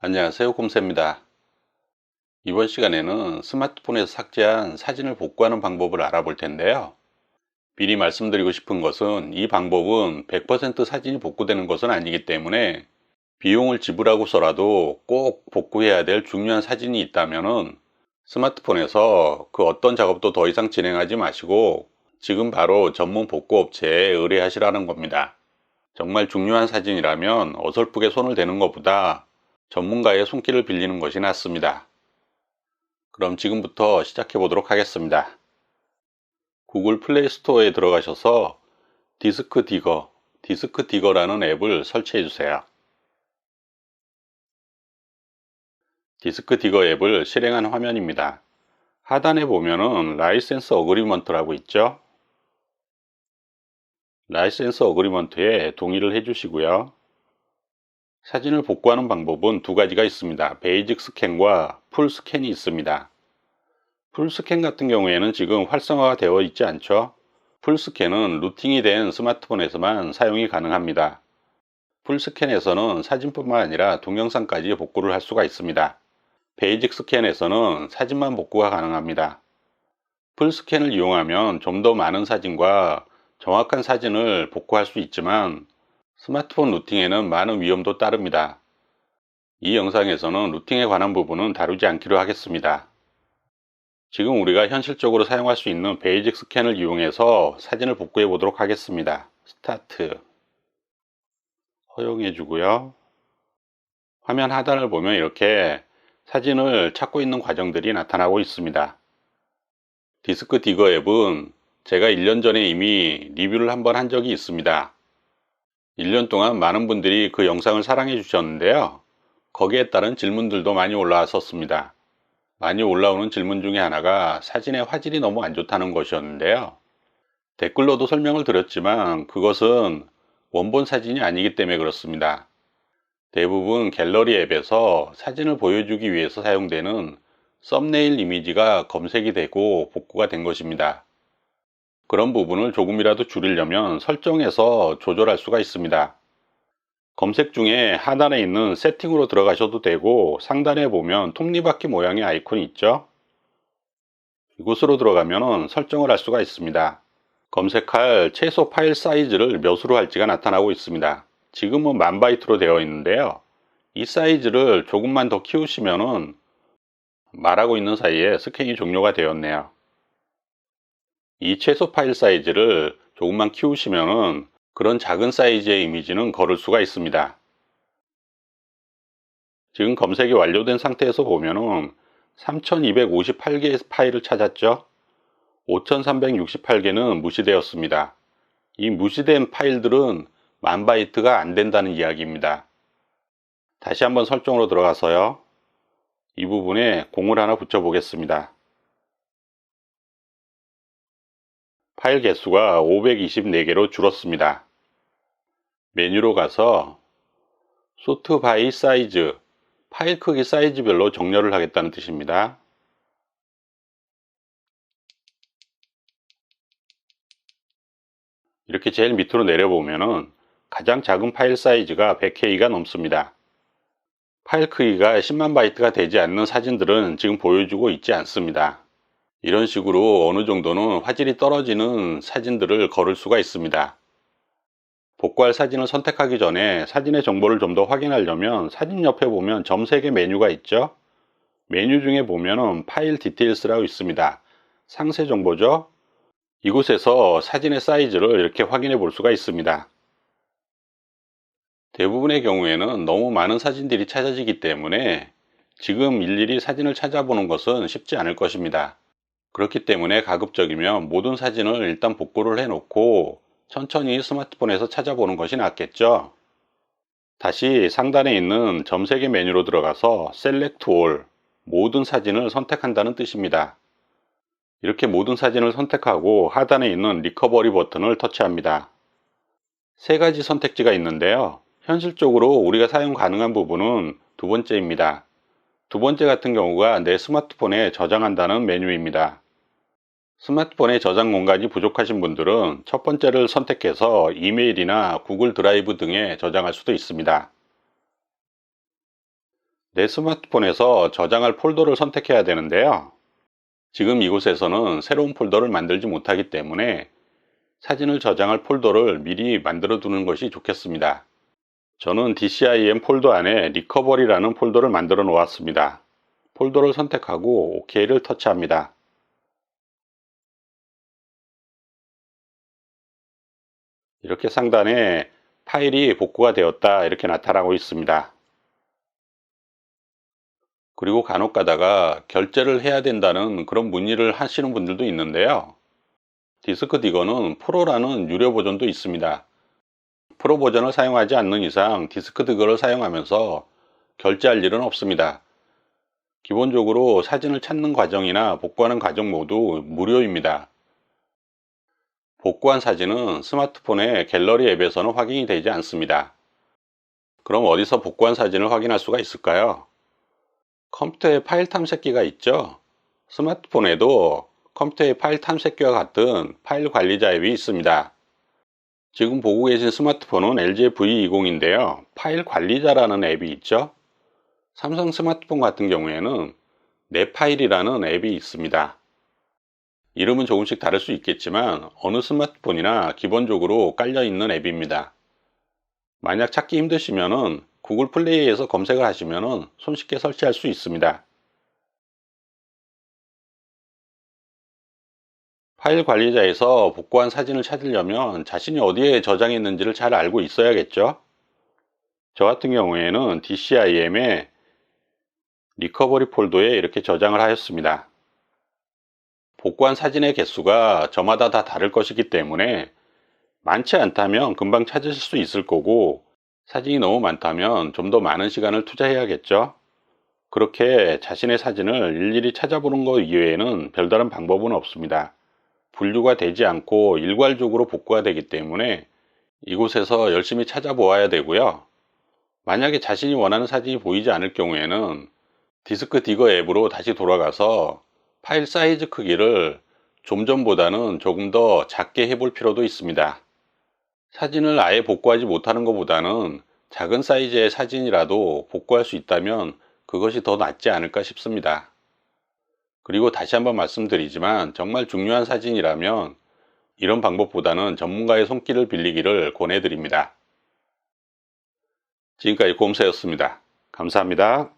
안녕하세요, 곰새입니다. 이번 시간에는 스마트폰에서 삭제한 사진을 복구하는 방법을 알아볼 텐데요. 미리 말씀드리고 싶은 것은 이 방법은 100% 사진이 복구되는 것은 아니기 때문에 비용을 지불하고서라도 꼭 복구해야 될 중요한 사진이 있다면 스마트폰에서 그 어떤 작업도 더 이상 진행하지 마시고 지금 바로 전문 복구 업체에 의뢰하시라는 겁니다. 정말 중요한 사진이라면 어설프게 손을 대는 것보다 전문가의 손길을 빌리는 것이 낫습니다. 그럼 지금부터 시작해 보도록 하겠습니다. 구글 플레이 스토어에 들어가셔서 디스크 디거라는 앱을 설치해 주세요. 디스크 디거 앱을 실행한 화면입니다. 하단에 보면은 라이센스 어그리먼트라고 있죠. 라이센스 어그리먼트에 동의를 해 주시고요. 사진을 복구하는 방법은 두 가지가 있습니다. 베이직 스캔과 풀 스캔이 있습니다. 풀 스캔 같은 경우에는 지금 활성화가 되어 있지 않죠. 풀 스캔은 루팅이 된 스마트폰에서만 사용이 가능합니다. 풀 스캔에서는 사진뿐만 아니라 동영상까지 복구를 할 수가 있습니다. 베이직 스캔에서는 사진만 복구가 가능합니다. 풀 스캔을 이용하면 좀 더 많은 사진과 정확한 사진을 복구할 수 있지만 스마트폰 루팅에는 많은 위험도 따릅니다. 이 영상에서는 루팅에 관한 부분은 다루지 않기로 하겠습니다. 지금 우리가 현실적으로 사용할 수 있는 베이직 스캔을 이용해서 사진을 복구해 보도록 하겠습니다. 스타트 허용해 주고요. 화면 하단을 보면 이렇게 사진을 찾고 있는 과정들이 나타나고 있습니다. 디스크 디거 앱은 제가 1년 전에 이미 리뷰를 한번 한 적이 있습니다. 1년 동안 많은 분들이 그 영상을 사랑해 주셨는데요. 거기에 따른 질문들도 많이 올라왔었습니다. 많이 올라오는 질문 중에 하나가 사진의 화질이 너무 안 좋다는 것이었는데요. 댓글로도 설명을 드렸지만 그것은 원본 사진이 아니기 때문에 그렇습니다. 대부분 갤러리 앱에서 사진을 보여주기 위해서 사용되는 썸네일 이미지가 검색이 되고 복구가 된 것입니다. 그런 부분을 조금이라도 줄이려면 설정에서 조절할 수가 있습니다. 검색 중에 하단에 있는 세팅으로 들어가셔도 되고 상단에 보면 톱니바퀴 모양의 아이콘이 있죠. 이곳으로 들어가면 설정을 할 수가 있습니다. 검색할 최소 파일 사이즈를 몇으로 할지가 나타나고 있습니다. 지금은 1000바이트로 되어 있는데요. 이 사이즈를 조금만 더 키우시면은 말하고 있는 사이에 스캔이 종료가 되었네요. 이 최소 파일 사이즈를 조금만 키우시면은 그런 작은 사이즈의 이미지는 거를 수가 있습니다. 지금 검색이 완료된 상태에서 보면은 3258개의 파일을 찾았죠. 5368개는 무시되었습니다. 이 무시된 파일들은 1000바이트가 안 된다는 이야기입니다. 다시 한번 설정으로 들어가서요. 이 부분에 공을 하나 붙여 보겠습니다. 파일 개수가 524개로 줄었습니다. 메뉴로 가서 소트 바이 사이즈, 파일 크기 사이즈별로 정렬을 하겠다는 뜻입니다. 이렇게 제일 밑으로 내려보면은 가장 작은 파일 사이즈가 100K가 넘습니다. 파일 크기가 10만 바이트가 되지 않는 사진들은 지금 보여주고 있지 않습니다. 이런 식으로 어느 정도는 화질이 떨어지는 사진들을 거를 수가 있습니다. 복구할 사진을 선택하기 전에 사진의 정보를 좀 더 확인하려면 사진 옆에 보면 점 3개 메뉴가 있죠. 메뉴 중에 보면은 파일 디테일스라고 있습니다. 상세 정보죠. 이곳에서 사진의 사이즈를 이렇게 확인해 볼 수가 있습니다. 대부분의 경우에는 너무 많은 사진들이 찾아지기 때문에 지금 일일이 사진을 찾아보는 것은 쉽지 않을 것입니다. 그렇기 때문에 가급적이면 모든 사진을 일단 복구를 해 놓고 천천히 스마트폰에서 찾아보는 것이 낫겠죠. 다시 상단에 있는 점 3개 메뉴로 들어가서 Select All, 모든 사진을 선택한다는 뜻입니다. 이렇게 모든 사진을 선택하고 하단에 있는 리커버리 버튼을 터치합니다. 세 가지 선택지가 있는데요. 현실적으로 우리가 사용 가능한 부분은 두 번째입니다. 두 번째 같은 경우가 내 스마트폰에 저장한다는 메뉴입니다. 스마트폰에 저장 공간이 부족하신 분들은 첫 번째를 선택해서 이메일이나 구글 드라이브 등에 저장할 수도 있습니다. 내 스마트폰에서 저장할 폴더를 선택해야 되는데요. 지금 이곳에서는 새로운 폴더를 만들지 못하기 때문에 사진을 저장할 폴더를 미리 만들어 두는 것이 좋겠습니다. 저는 DCIM 폴더 안에 리커버리라는 폴더를 만들어 놓았습니다. 폴더를 선택하고 OK를 터치합니다. 이렇게 상단에 파일이 복구가 되었다 이렇게 나타나고 있습니다. 그리고 간혹 가다가 결제를 해야 된다는 그런 문의를 하시는 분들도 있는데요. 디스크 디거는 프로라는 유료 버전도 있습니다. 프로 버전을 사용하지 않는 이상 디스크 디거를 사용하면서 결제할 일은 없습니다. 기본적으로 사진을 찾는 과정이나 복구하는 과정 모두 무료입니다. 복구한 사진은 스마트폰의 갤러리 앱에서는 확인이 되지 않습니다. 그럼 어디서 복구한 사진을 확인할 수가 있을까요? 컴퓨터에 파일 탐색기가 있죠? 스마트폰에도 컴퓨터의 파일 탐색기와 같은 파일 관리자 앱이 있습니다. 지금 보고 계신 스마트폰은 LG V20인데요. 파일 관리자라는 앱이 있죠? 삼성 스마트폰 같은 경우에는 내 파일이라는 앱이 있습니다. 이름은 조금씩 다를 수 있겠지만 어느 스마트폰이나 기본적으로 깔려 있는 앱입니다. 만약 찾기 힘드시면은 구글 플레이에서 검색을 하시면은 손쉽게 설치할 수 있습니다. 파일 관리자에서 복구한 사진을 찾으려면 자신이 어디에 저장했는지를 잘 알고 있어야겠죠? 저 같은 경우에는 DCIM의 리커버리 폴더에 이렇게 저장을 하였습니다. 복구한 사진의 개수가 저마다 다 다를 것이기 때문에 많지 않다면 금방 찾으실 수 있을 거고 사진이 너무 많다면 좀 더 많은 시간을 투자해야겠죠. 그렇게 자신의 사진을 일일이 찾아보는 것 이외에는 별다른 방법은 없습니다. 분류가 되지 않고 일괄적으로 복구가 되기 때문에 이곳에서 열심히 찾아보아야 되고요. 만약에 자신이 원하는 사진이 보이지 않을 경우에는 디스크 디거 앱으로 다시 돌아가서 파일 사이즈 크기를 좀 전보다는 조금 더 작게 해볼 필요도 있습니다. 사진을 아예 복구하지 못하는 것보다는 작은 사이즈의 사진이라도 복구할 수 있다면 그것이 더 낫지 않을까 싶습니다. 그리고 다시 한번 말씀드리지만 정말 중요한 사진이라면 이런 방법보다는 전문가의 손길을 빌리기를 권해드립니다. 지금까지 곰새였습니다. 감사합니다.